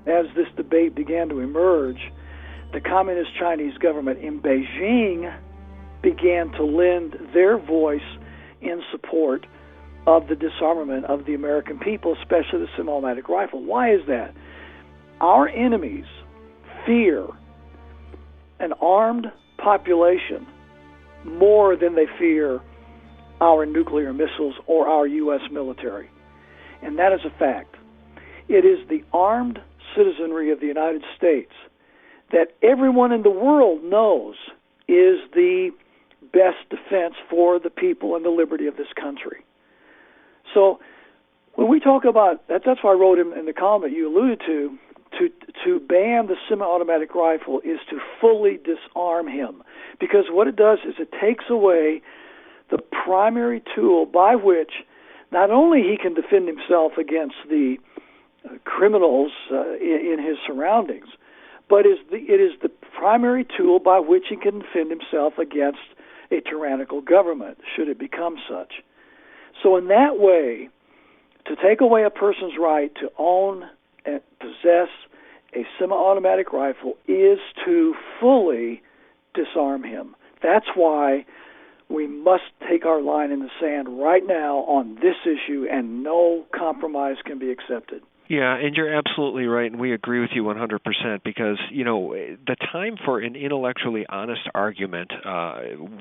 as this debate began to emerge, the Communist Chinese government in Beijing began to lend their voice in support of the disarmament of the American people, especially the semi-automatic rifle. Why is that? Our enemies fear an armed population more than they fear our nuclear missiles or our U.S. military. And that is a fact. It is the armed citizenry of the United States that everyone in the world knows is the best defense for the people and the liberty of this country. So when we talk about, that's why I wrote in the column that you alluded to ban the semi-automatic rifle is to fully disarm him. Because what it does is it takes away the primary tool by which not only he can defend himself against the criminals in his surroundings, but it is the primary tool by which he can defend himself against a tyrannical government, should it become such. So in that way, to take away a person's right to own and possess a semi-automatic rifle is to fully disarm him. That's why we must take our line in the sand right now on this issue, and no compromise can be accepted. Yeah, and you're absolutely right, and we agree with you 100% because, the time for an intellectually honest argument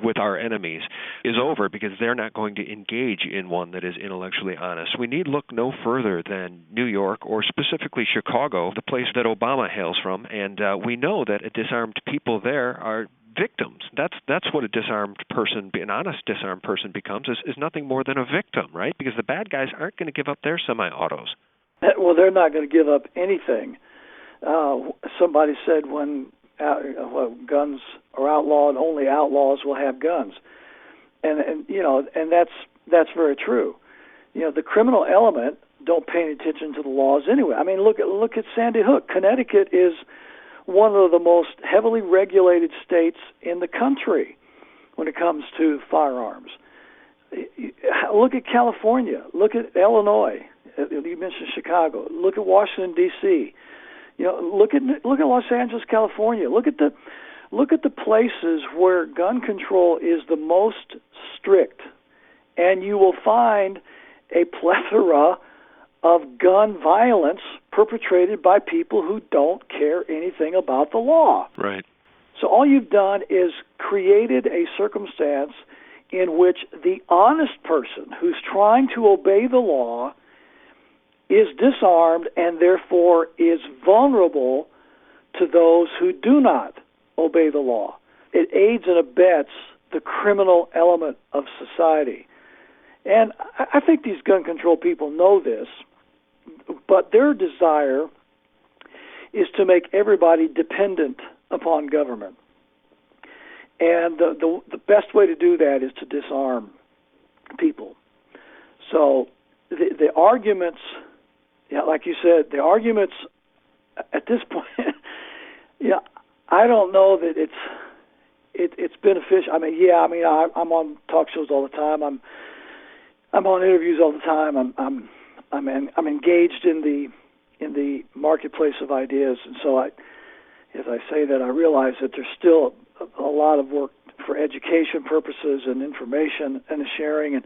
with our enemies is over because they're not going to engage in one that is intellectually honest. We need look no further than New York or specifically Chicago, the place that Obama hails from, and we know that disarmed people there are victims. That's what a disarmed person, an honest disarmed person becomes, is nothing more than a victim, right? Because the bad guys aren't going to give up their semi-autos. Well, they're not going to give up anything. Somebody said when guns are outlawed, only outlaws will have guns, and that's very true. The criminal element don't pay any attention to the laws anyway. I mean, look at Sandy Hook. Connecticut is one of the most heavily regulated states in the country when it comes to firearms. Look at California. Look at Illinois. You mentioned Chicago. Look at Washington D.C. Look at Los Angeles, California. Look at the places where gun control is the most strict, and you will find a plethora of gun violence perpetrated by people who don't care anything about the law. Right. So all you've done is created a circumstance in which the honest person who's trying to obey the law is disarmed and therefore is vulnerable to those who do not obey the law. It aids and abets the criminal element of society. And I think these gun control people know this, but their desire is to make everybody dependent upon government. And the best way to do that is to disarm people. So the arguments, like you said, the arguments at this point, I don't know that it's beneficial. I'm on talk shows all the time. I'm on interviews all the time. I'm engaged in the marketplace of ideas, and so as I say that, I realize that there's still a lot of work for education purposes and information and sharing and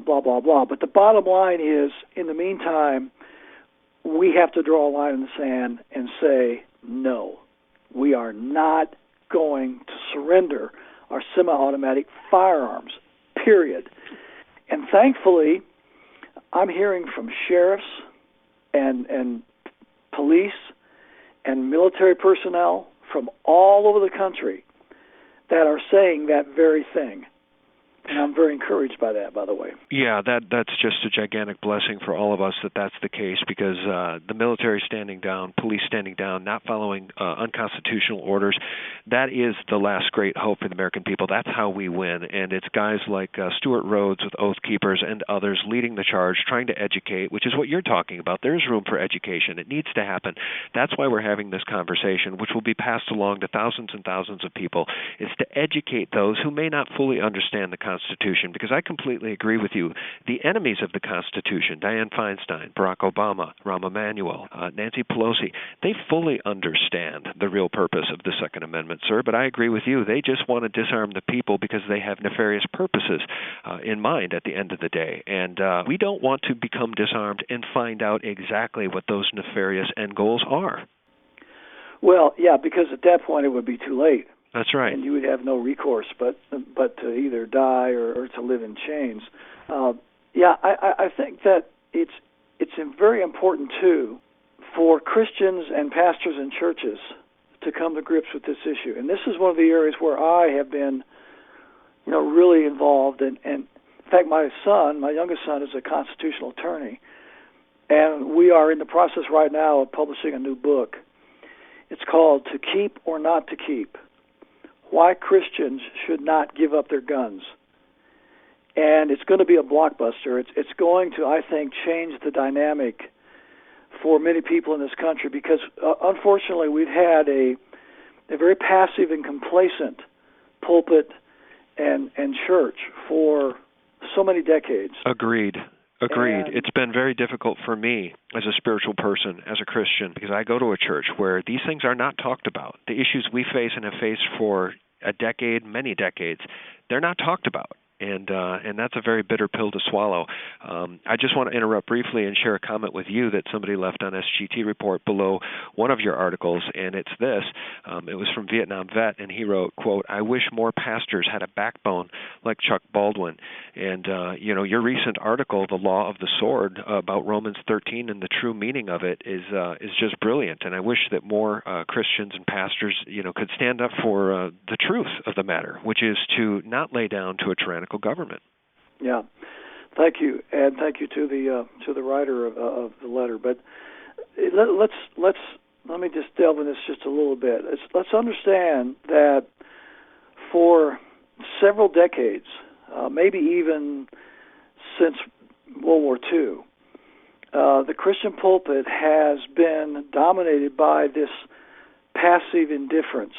blah blah blah. But the bottom line is, in the meantime, we have to draw a line in the sand and say no. We are not going to surrender our semi-automatic firearms. Period. And thankfully, I'm hearing from sheriffs and police and military personnel from all over the country that are saying that very thing. And I'm very encouraged by that, by the way. Yeah, that's just a gigantic blessing for all of us that that's the case, because the military standing down, police standing down, not following unconstitutional orders, that is the last great hope for the American people. That's how we win. And it's guys like Stuart Rhodes with Oath Keepers and others leading the charge, trying to educate, which is what you're talking about. There's room for education. It needs to happen. That's why we're having this conversation, which will be passed along to thousands and thousands of people, is to educate those who may not fully understand the Constitution, because I completely agree with you. The enemies of the Constitution, Dianne Feinstein, Barack Obama, Rahm Emanuel, Nancy Pelosi, they fully understand the real purpose of the Second Amendment, sir, but I agree with you. They just want to disarm the people because they have nefarious purposes in mind at the end of the day. And we don't want to become disarmed and find out exactly what those nefarious end goals are. Well, yeah, because at that point it would be too late. That's right. And you would have no recourse but to either die or to live in chains. I think that it's very important, too, for Christians and pastors and churches to come to grips with this issue. And this is one of the areas where I have been, really involved. And in fact, my youngest son, is a constitutional attorney. And we are in the process right now of publishing a new book. It's called To Keep or Not to Keep: Why Christians Should Not Give Up Their Guns. And it's going to be a blockbuster. It's going to, I think, change the dynamic for many people in this country because, unfortunately, we've had a very passive and complacent pulpit and church for so many decades. Agreed. It's been very difficult for me as a spiritual person, as a Christian, because I go to a church where these things are not talked about. The issues we face and have faced for a decade, many decades, they're not talked about. And that's a very bitter pill to swallow. I just want to interrupt briefly and share a comment with you that somebody left on SGT Report below one of your articles, and it's this. It was from Vietnam Vet, and he wrote, quote, "I wish more pastors had a backbone like Chuck Baldwin." And, your recent article, The Law of the Sword, about Romans 13 and the true meaning of it is just brilliant. And I wish that more Christians and pastors, could stand up for the truth of the matter, which is to not lay down to a tyrannical government. Yeah, thank you, and thank you to the writer of the letter. But let me just delve in this just a little bit. Let's understand that for several decades, maybe even since World War II, the Christian pulpit has been dominated by this passive indifference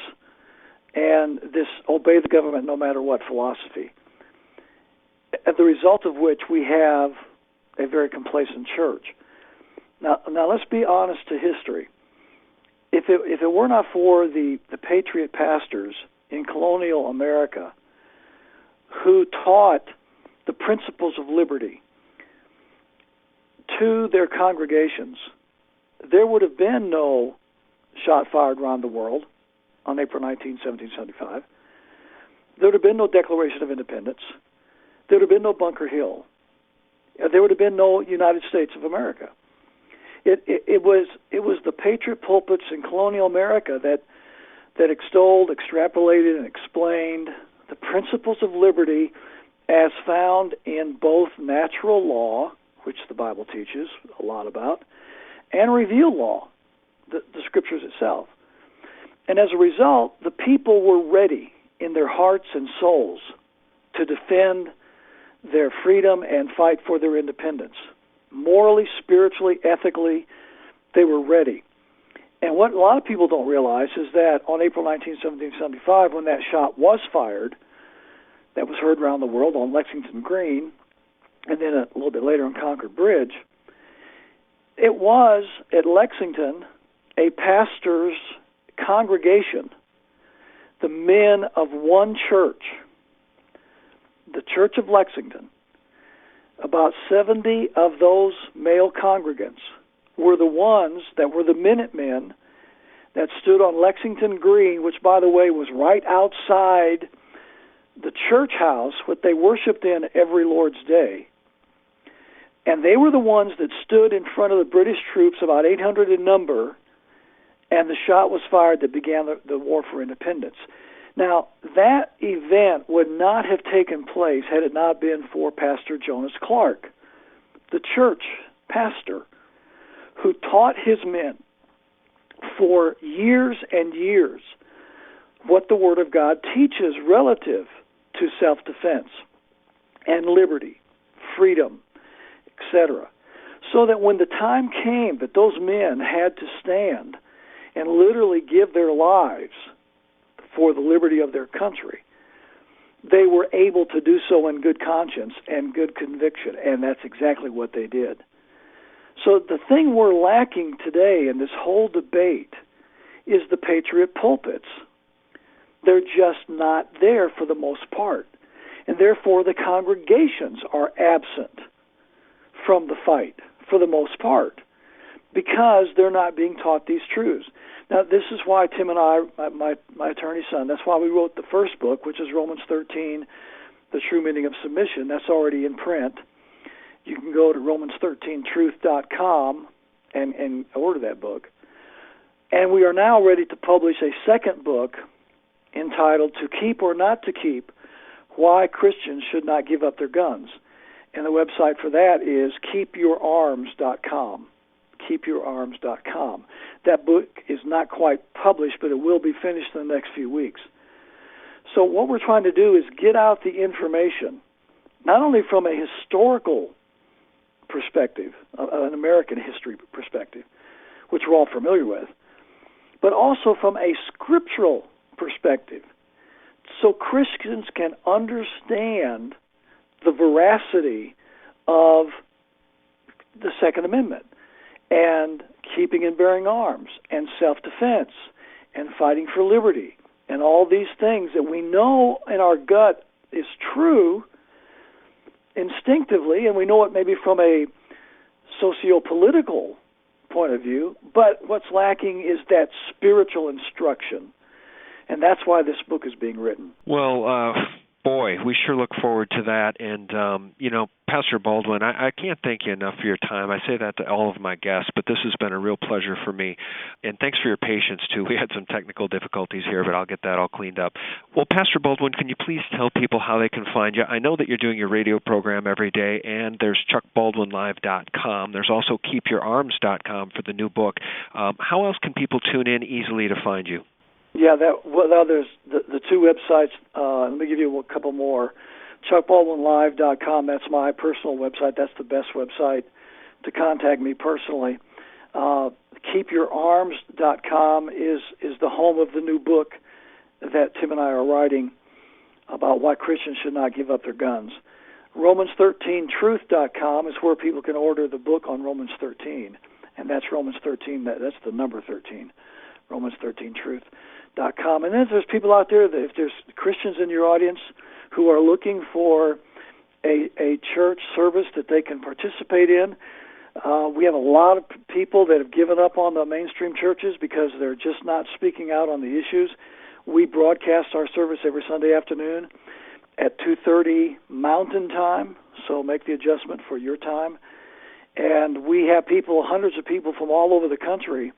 and this obey the government no matter what philosophy, as the result of which we have a very complacent church. Now let's be honest to history. If it were not for the patriot pastors in colonial America who taught the principles of liberty to their congregations, there would have been no shot fired around the world on April 19, 1775. There would have been no Declaration of Independence. There would have been no Bunker Hill. There would have been no United States of America. It was the patriot pulpits in colonial America that extolled, extrapolated, and explained the principles of liberty as found in both natural law, which the Bible teaches a lot about, and revealed law, the Scriptures itself. And as a result, the people were ready in their hearts and souls to defend their freedom and fight for their independence. Morally, spiritually, ethically, they were ready. And what a lot of people don't realize is that on April 19, 1775, when that shot was fired, that was heard around the world on Lexington Green, and then a little bit later on Concord Bridge, it was at Lexington a pastor's congregation, the men of one church, the Church of Lexington. About 70 of those male congregants were the ones that were the Minutemen that stood on Lexington Green, which, by the way, was right outside the church house, what they worshiped in every Lord's Day. And they were the ones that stood in front of the British troops, about 800 in number, and the shot was fired that began the War for Independence. Now, that event would not have taken place had it not been for Pastor Jonas Clark, the church pastor, who taught his men for years and years what the Word of God teaches relative to self-defense and liberty, freedom, etc. So that when the time came that those men had to stand and literally give their lives for the liberty of their country, they were able to do so in good conscience and good conviction, and that's exactly what they did. So the thing we're lacking today in this whole debate is the patriot pulpits. They're just not there for the most part, and therefore the congregations are absent from the fight for the most part because they're not being taught these truths. Now, this is why Tim and I, my attorney's son, that's why we wrote the first book, which is Romans 13, The True Meaning of Submission. That's already in print. You can go to romans13truth.com and order that book. And we are now ready to publish a second book entitled To Keep or Not to Keep, Why Christians Should Not Give Up Their Guns. And the website for that is keepyourarms.com. keepyourarms.com. That book is not quite published, but it will be finished in the next few weeks. So what we're trying to do is get out the information, not only from a historical perspective, an American history perspective, which we're all familiar with, but also from a scriptural perspective, so Christians can understand the veracity of the Second Amendment and keeping and bearing arms and self-defense and fighting for liberty and all these things that we know in our gut is true instinctively, and we know it maybe from a socio-political point of view, but what's lacking is that spiritual instruction, and that's why this book is being written. Well, boy, we sure look forward to that. And, Pastor Baldwin, I can't thank you enough for your time. I say that to all of my guests, but this has been a real pleasure for me. And thanks for your patience, too. We had some technical difficulties here, but I'll get that all cleaned up. Well, Pastor Baldwin, can you please tell people how they can find you? I know that you're doing your radio program every day, and there's chuckbaldwinlive.com. There's also keepyourarms.com for the new book. How else can people tune in easily to find you? Yeah, there's the two websites. Let me give you a couple more. ChuckBaldwinLive.com, that's my personal website. That's the best website to contact me personally. KeepYourArms.com is the home of the new book that Tim and I are writing about why Christians should not give up their guns. Romans13truth.com is where people can order the book on Romans 13, and that's Romans 13, that's the number 13, Romans13truth.com. And then there's people out there, that if there's Christians in your audience who are looking for a church service that they can participate in. We have a lot of people that have given up on the mainstream churches because they're just not speaking out on the issues. We broadcast our service every Sunday afternoon at 2:30 Mountain Time, so make the adjustment for your time. And we have people, hundreds of people from all over the country,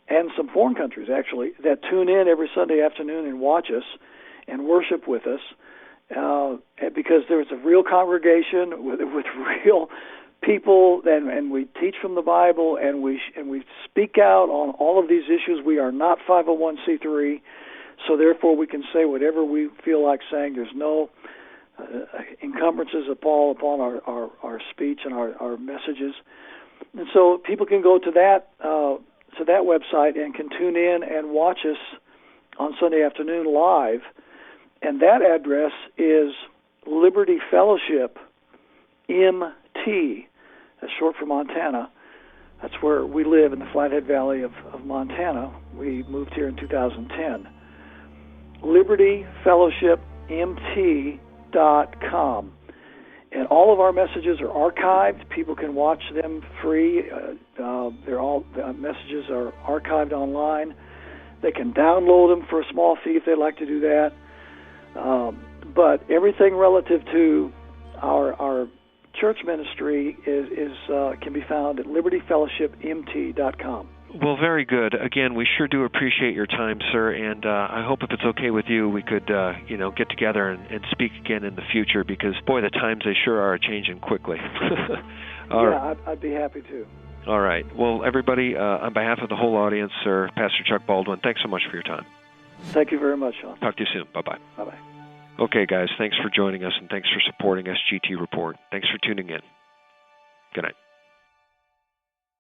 and some foreign countries actually, that tune in every Sunday afternoon and watch us and worship with us. Because there's a real congregation with real people, and we teach from the Bible, and we speak out on all of these issues. We are not 501c3, so therefore we can say whatever we feel like saying. There's no encumbrances upon our speech and our messages, and so people can go to that website and can tune in and watch us on Sunday afternoon live. And that address is Liberty Fellowship MT. That's short for Montana. That's where we live in the Flathead Valley of Montana. We moved here in 2010. LibertyFellowshipMT.com. And all of our messages are archived. People can watch them free. The messages are archived online. They can download them for a small fee if they'd like to do that. But everything relative to our church ministry can be found at libertyfellowshipmt.com. Well, very good. Again, we sure do appreciate your time, sir, and I hope if it's okay with you, we could, get together and speak again in the future, because, boy, the times, they sure are changing quickly. I'd be happy to. All right. Well, everybody, on behalf of the whole audience, sir, Pastor Chuck Baldwin, thanks so much for your time. Thank you very much, Sean. Talk to you soon. Bye-bye. Bye-bye. Okay, guys, thanks for joining us, and thanks for supporting SGT Report. Thanks for tuning in. Good night.